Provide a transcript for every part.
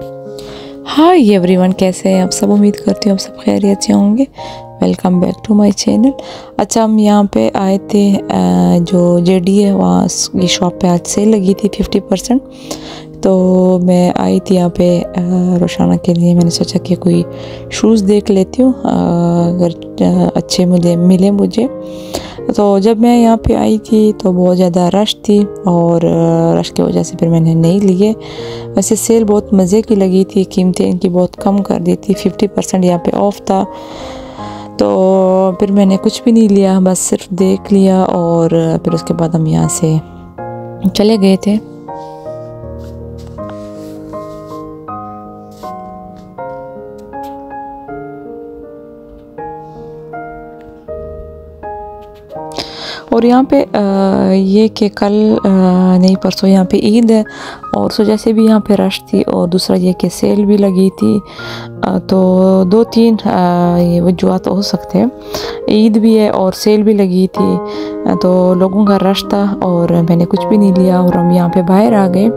Hi everyone, कैसे हैं आप सब। उम्मीद करती हूँ आप सब खैरियत से होंगे। Welcome back to my channel. अच्छा, हम यहाँ पे आए थे, जो जेडी है वहाँ ये शॉप पे आज सेल लगी थी 50%। तो मैं आई थी यहाँ पे रोशाना के लिए। मैंने सोचा कि कोई शूज़ देख लेती हूँ, अगर अच्छे मुझे मिले मुझे। तो जब मैं यहाँ पे आई थी तो बहुत ज़्यादा रश थी, और रश की वजह से फिर मैंने नहीं लिए। वैसे सेल बहुत मज़े की लगी थी, कीमतें इनकी बहुत कम कर दी थी, 50% यहाँ पे ऑफ था। तो फिर मैंने कुछ भी नहीं लिया, बस सिर्फ देख लिया, और फिर उसके बाद हम यहाँ से चले गए थे। और यहाँ पे ये कि कल नहीं परसों यहाँ पे ईद है, और उस वजह से भी यहाँ पे रश थी, और दूसरा ये कि सेल भी लगी थी। तो दो तीन ये वजूहत हो सकते हैं, ईद भी है और सेल भी लगी थी, तो लोगों का रश था और मैंने कुछ भी नहीं लिया, और हम यहाँ पे बाहर आ गए।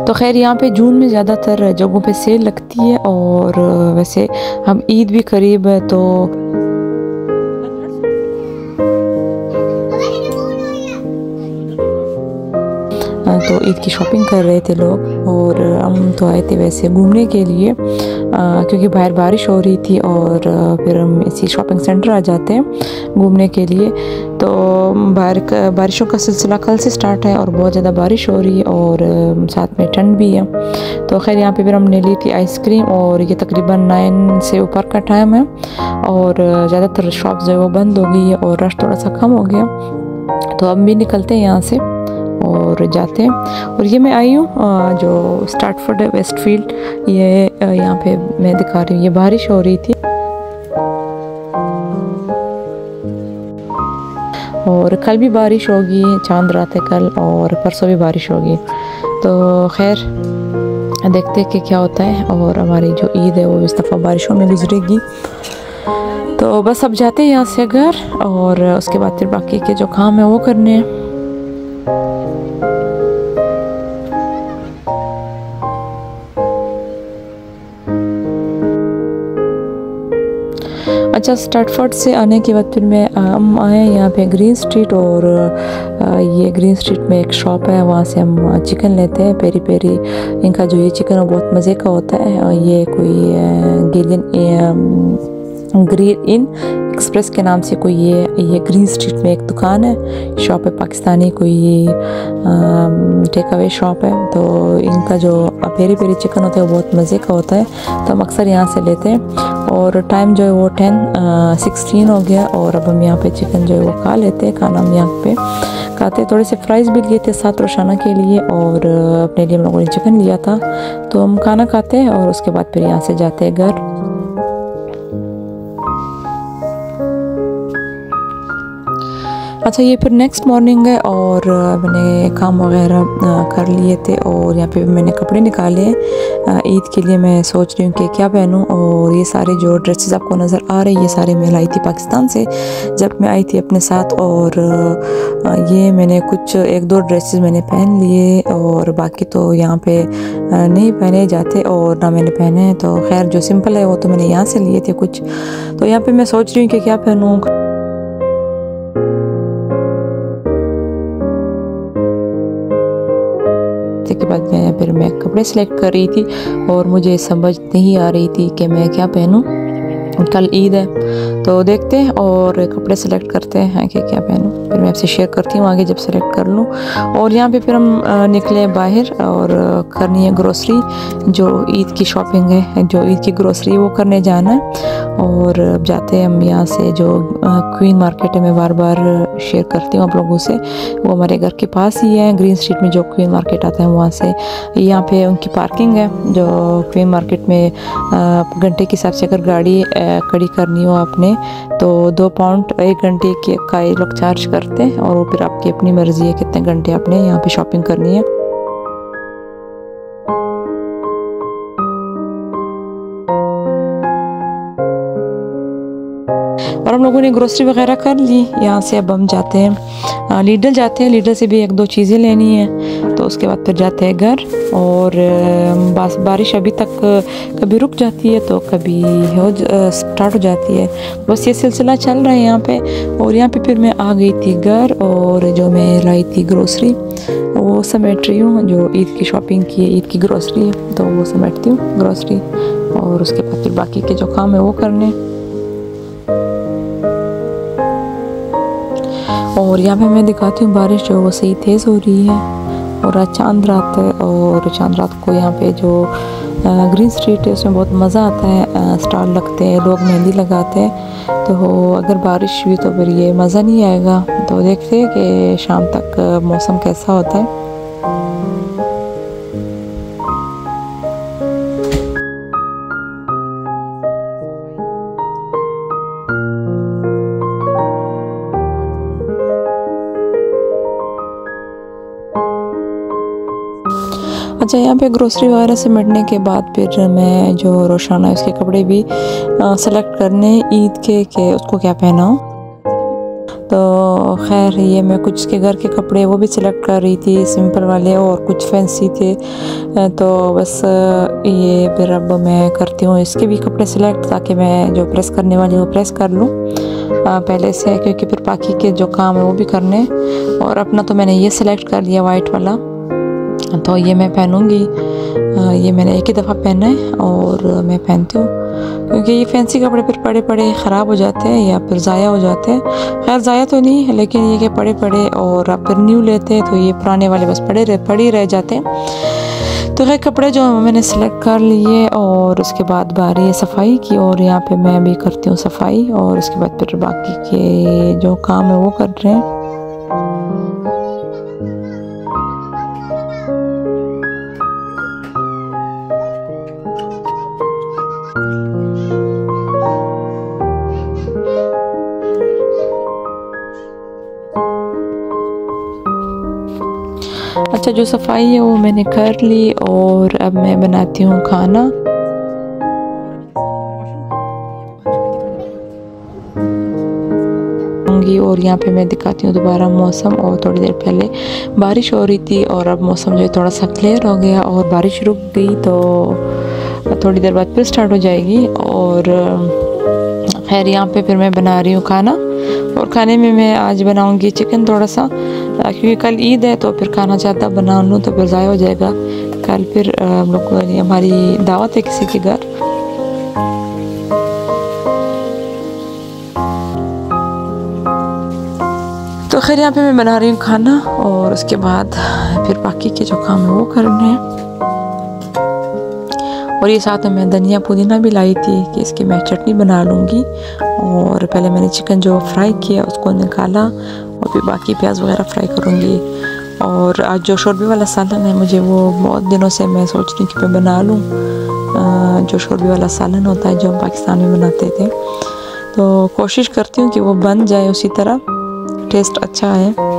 तो खैर, यहाँ पे जून में ज़्यादातर जगहों पे सेल लगती है, और वैसे हम ईद भी करीब है तो ईद की शॉपिंग कर रहे थे लोग। और हम तो आए थे वैसे घूमने के लिए, क्योंकि बाहर बारिश हो रही थी, और फिर हम इसी शॉपिंग सेंटर आ जाते हैं घूमने के लिए। तो बारिशों का सिलसिला कल से स्टार्ट है, और बहुत ज़्यादा बारिश हो रही है, और साथ में ठंड भी है। तो खैर, यहाँ पे फिर हमने ली थी आइसक्रीम, और ये तकरीबन 9 से ऊपर का टाइम है, और ज़्यादातर शॉप्स जो है वो बंद हो गई है, और रश थोड़ा सा कम हो गया। तो अब भी निकलते हैं यहाँ से और जाते हैं। और ये मैं आई हूँ जो स्टार्टफोर्ड है, वेस्टफील्ड, ये यहाँ पे मैं दिखा रही हूँ। ये बारिश हो रही थी, और कल भी बारिश होगी, चांद रात है कल, और परसों भी बारिश होगी। तो खैर, देखते हैं कि क्या होता है। और हमारी जो ईद है वो इस दफ़ा बारिशों में गुजरेगी। तो बस अब जाते हैं यहाँ से घर, और उसके बाद फिर बाकी के जो काम है वो करने हैं। अच्छा, स्टार्टफोर्ड से आने के बाद फिर हम आए यहाँ पे ग्रीन स्ट्रीट, और ये ग्रीन स्ट्रीट में एक शॉप है, वहाँ से हम चिकन लेते हैं, पेरी पेरी। इनका जो ये चिकन है बहुत मज़े का होता है, और ये कोई ग्रीन इन एक्सप्रेस के नाम से कोई ये ग्रीन स्ट्रीट में एक दुकान है, शॉप है पाकिस्तानी, कोई ये टेक अवे शॉप है। तो इनका जो पेरी पेरी चिकन होता है वो बहुत मज़े का होता है, तो हम अक्सर यहाँ से लेते हैं। और टाइम जो है वो 10:16 हो गया, और अब हम यहाँ पे चिकन जो है वो खा लेते हैं। खाना हम यहाँ पे खाते, थोड़े से फ्राइज़ भी लिए थे साथ रोशाना के लिए, और अपने लिए हम लोगों ने चिकन लिया था। तो हम खाना खाते हैं, और उसके बाद फिर यहाँ से जाते हैं घर। अच्छा, ये फिर नेक्स्ट मॉर्निंग है, और मैंने काम वगैरह कर लिए थे, और यहाँ पे मैंने कपड़े निकाले ईद के लिए। मैं सोच रही हूँ कि क्या पहनूँ, और ये सारे जो ड्रेसेस आपको नज़र आ रही है, ये सारे मैं लाई थी पाकिस्तान से जब मैं आई थी अपने साथ। और ये मैंने कुछ 1-2 ड्रेसेस मैंने पहन लिए, और बाकी तो यहाँ पे नहीं पहने जाते, और ना मैंने पहने हैं। तो खैर, जो सिंपल है वो तो मैंने यहाँ से लिए थे कुछ। तो यहाँ पर मैं सोच रही हूँ कि क्या पहनूँ। के बाद फिर मैं कपड़े सेलेक्ट कर रही थी, और मुझे समझ नहीं आ रही थी कि मैं क्या पहनूं। कल ईद है, तो देखते हैं और कपड़े सेलेक्ट करते हैं कि क्या पहनूं। फिर मैं आपसे शेयर करती हूँ आगे जब सेलेक्ट कर लूँ। और यहाँ पे फिर हम निकले बाहर, और करनी है ग्रोसरी, जो ईद की शॉपिंग है, जो ईद की ग्रोसरी वो करने जाना है। और अब जाते हैं हम यहाँ से, जो क्वीन मार्केट है, मैं बार बार शेयर करती हूँ आप लोगों से, वो हमारे घर के पास ही है। ग्रीन स्ट्रीट में जो क्वीन मार्केट आता है वहाँ से, यहाँ पे उनकी पार्किंग है। जो क्वीन मार्केट में घंटे के हिसाब से अगर गाड़ी खड़ी करनी हो आपने, तो 2 पाउंड 1 घंटे का ये लोग चार्ज करते हैं, और वो फिर आपकी अपनी मर्ज़ी है कितने घंटे आपने यहाँ पे शॉपिंग करनी है। और हम लोगों ने ग्रोसरी वगैरह कर ली यहाँ से। अब हम जाते हैं लीडल जाते हैं, लीडल से भी एक दो चीज़ें लेनी है, तो उसके बाद फिर जाते हैं घर। और बस बारिश अभी तक कभी रुक जाती है तो कभी स्टार्ट हो जाती है, बस ये सिलसिला चल रहा है यहाँ पे। और यहाँ पे फिर मैं आ गई थी घर, और जो मैं लाई थी ग्रोसरी वो समेट रही हूँ। जो ईद की शॉपिंग की है, ईद की ग्रोसरी है, तो वो समेटती हूँ ग्रोसरी। और उसके बाद फिर बाकी के जो काम है वो करने। और यहाँ पे मैं दिखाती हूँ बारिश जो वो सही तेज़ हो रही है। और आज चांद रात है, और चांद रात को यहाँ पे जो ग्रीन स्ट्रीट है उसमें बहुत मज़ा आता है। स्टॉल लगते हैं, लोग मेहंदी लगाते हैं, तो अगर बारिश हुई तो फिर ये मज़ा नहीं आएगा। तो देखते हैं कि शाम तक मौसम कैसा होता है। अच्छा, यहाँ पे ग्रोसरी वगैरह समेटने के बाद फिर मैं जो रोशाना है उसके कपड़े भी सेलेक्ट करने ईद के उसको क्या पहनाऊँ। तो खैर ये मैं कुछ उसके घर के कपड़े वो भी सिलेक्ट कर रही थी, सिंपल वाले, और कुछ फैंसी थे। तो बस ये फिर अब मैं करती हूँ इसके भी कपड़े सिलेक्ट, ताकि मैं जो प्रेस करने वाली हूँ प्रेस कर लूँ पहले से, क्योंकि फिर बाकी के जो काम है वो भी करने। और अपना तो मैंने ये सिलेक्ट कर लिया वाइट वाला, तो ये मैं पहनूंगी। ये मैंने एक ही दफ़ा पहना है और मैं पहनती हूँ, क्योंकि ये फैंसी कपड़े फिर पड़े पड़े ख़राब हो जाते हैं या फिर ज़ाया हो जाते हैं। खैर ज़ाया तो नहीं है, लेकिन ये कि पड़े पड़े, और अब फिर न्यू लेते हैं तो ये पुराने वाले बस पड़े रह जाते हैं। तो खैर कपड़े जो मैंने सेलेक्ट कर लिए, और उसके बाद बारी है सफाई की, और यहाँ पे मैं भी करती हूँ सफाई। और उसके बाद फिर बाकी के जो काम है वो कर रहे हैं। अच्छा, जो सफाई है वो मैंने कर ली, और अब मैं बनाती हूँ खाना। और यहाँ पे मैं दिखाती हूँ दोबारा मौसम। और थोड़ी देर पहले बारिश हो रही थी, और अब मौसम जो है थोड़ा सा क्लियर हो गया, और बारिश रुक गई, तो थोड़ी देर बाद फिर स्टार्ट हो जाएगी। और खैर यहाँ पे फिर मैं बना रही हूँ खाना, और खाने में मैं आज बनाऊँगी चिकन थोड़ा सा, क्योंकि कल ईद है, तो फिर खाना ज़्यादा बना लूँ तो फिर ज़ाया हो जाएगा। कल फिर हम लोग हमारी दावत है किसी के घर। तो खैर यहाँ पे मैं बना रही हूँ खाना, और उसके बाद फिर बाकी के जो काम है वो करने हैं। और ये साथ में मैं धनिया पुदीना भी लाई थी कि इसकी मैं चटनी बना लूँगी। और पहले मैंने चिकन जो फ्राई किया उसको निकाला, और फिर बाकी प्याज वगैरह फ्राई करूँगी। और आज जो शोरबे वाला सालन है, मुझे वो बहुत दिनों से मैं सोच रही हूँ कि मैं बना लूँ। जो शोरबे वाला सालन होता है जो हम पाकिस्तान में बनाते थे, तो कोशिश करती हूँ कि वो बन जाए उसी तरह, टेस्ट अच्छा है।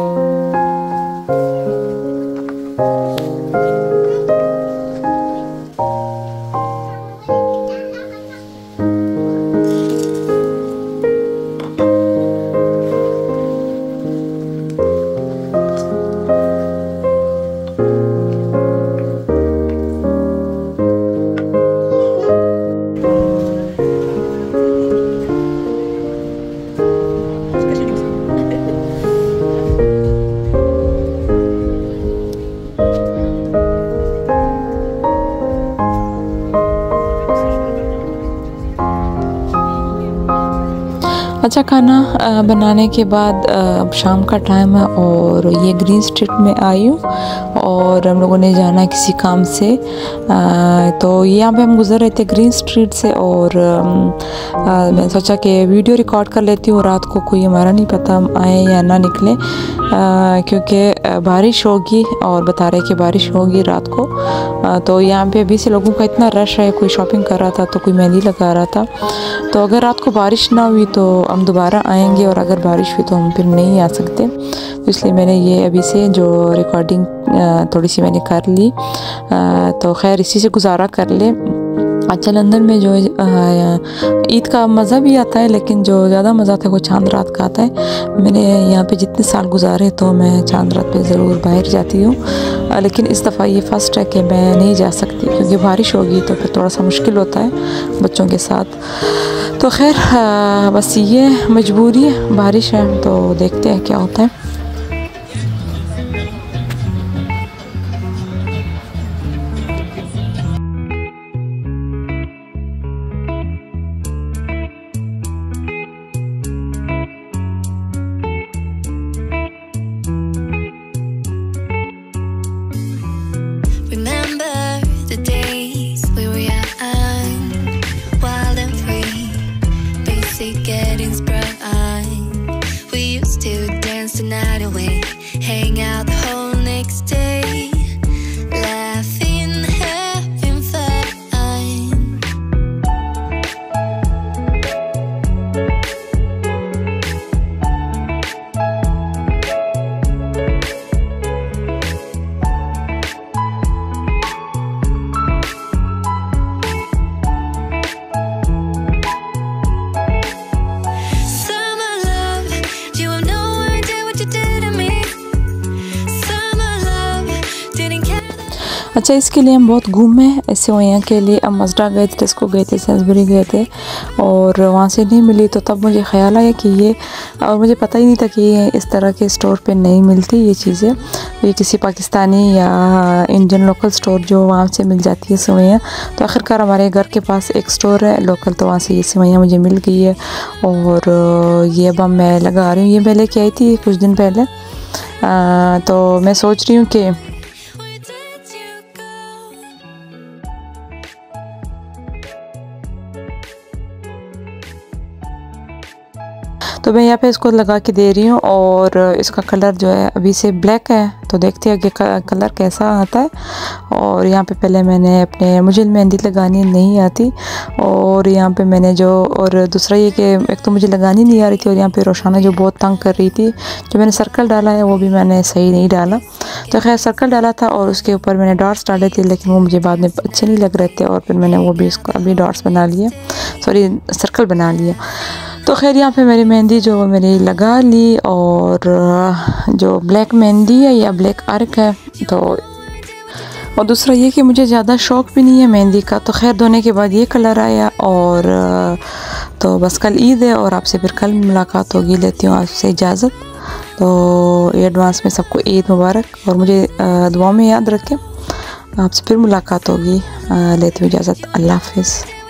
अच्छा, खाना बनाने के बाद अब शाम का टाइम है, और ये ग्रीन स्ट्रीट में आई हूँ, और हम लोगों ने जाना है किसी काम से। तो यहाँ पे हम गुजर रहे थे ग्रीन स्ट्रीट से, और मैंने सोचा कि वीडियो रिकॉर्ड कर लेती हूँ। रात को कोई हमारा नहीं पता हम आए या ना निकले, क्योंकि बारिश होगी, और बता रहे कि बारिश होगी रात को। तो यहाँ पे अभी से लोगों का इतना रश है, कोई शॉपिंग कर रहा था तो कोई मेहंदी लगा रहा था। तो अगर रात को बारिश ना हुई तो हम दोबारा आएंगे, और अगर बारिश हुई तो हम फिर नहीं आ सकते। तो इसलिए मैंने ये अभी से जो रिकॉर्डिंग थोड़ी सी मैंने कर ली। तो खैर इसी से गुजारा कर ले। अच्छा, लंदन में जो ईद का मज़ा भी आता है, लेकिन जो ज़्यादा मज़ा आता है वो चांद रात का आता है। मैंने यहाँ पे जितने साल गुजारे तो मैं चांद रात पे ज़रूर बाहर जाती हूँ, लेकिन इस दफ़ा ये फ़र्स्ट है कि मैं नहीं जा सकती क्योंकि बारिश होगी तो फिर थोड़ा सा मुश्किल होता है बच्चों के साथ। तो खैर बस ये मजबूरी है, बारिश है तो देखते हैं क्या होता है। Hang out the whole next day, laughing, having fun. Summer love, you have no idea what you did to me. अच्छा, इसके लिए हम बहुत घूमे ऐसे यहाँ के लिए। अब मज़डा गए थे, टेस्को गए थे, सेंसबरी गए थे और वहाँ से नहीं मिली तो तब मुझे ख़्याल आया कि ये, और मुझे पता ही नहीं था कि ये इस तरह के स्टोर पे नहीं मिलती ये चीज़ें। ये किसी पाकिस्तानी या इंडियन लोकल स्टोर जो वहाँ से मिल जाती है सेवइयाँ। तो आखिरकार हमारे घर के पास एक स्टोर है लोकल, तो वहाँ से ये सेवइयाँ मुझे मिल गई है और ये अब मैं लगा रही हूँ। ये मैं लेके आई थी कुछ दिन पहले, तो मैं सोच रही हूँ कि तो मैं यहाँ पे इसको लगा के दे रही हूँ और इसका कलर जो है अभी से ब्लैक है, तो देखते हैं कि कलर कैसा आता है। और यहाँ पे पहले मैंने मुझे मेहंदी लगानी नहीं आती और यहाँ पे मैंने और दूसरा ये कि एक तो मुझे लगानी नहीं आ रही थी और यहाँ पे रोशाना जो बहुत तंग कर रही थी। जो मैंने सर्कल डाला है वो भी मैंने सही नहीं डाला, तो खैर सर्कल डाला था और उसके ऊपर मैंने डॉट्स डाले थे, लेकिन वो मुझे बाद में अच्छे नहीं लग रहे थे और फिर मैंने वो भी इसको अभी डॉट्स बना लिए, सॉरी सर्कल बना लिया। तो खैर यहाँ पे मेरी मेहंदी जो मेरी लगा ली और जो ब्लैक मेहंदी है या ब्लैक अर्क है। तो और दूसरा ये कि मुझे ज़्यादा शौक़ भी नहीं है मेहंदी का, तो खैर धोने के बाद ये कलर आया। और तो बस कल ईद है और आपसे फिर कल मुलाकात होगी। लेती हूँ आपसे इजाज़त। तो एडवांस में सबको ईद मुबारक और मुझे दुआ में याद रखें। आपसे फिर मुलाकात होगी। लेती हूँ इजाज़त। अल्लाह हाफ़िज़।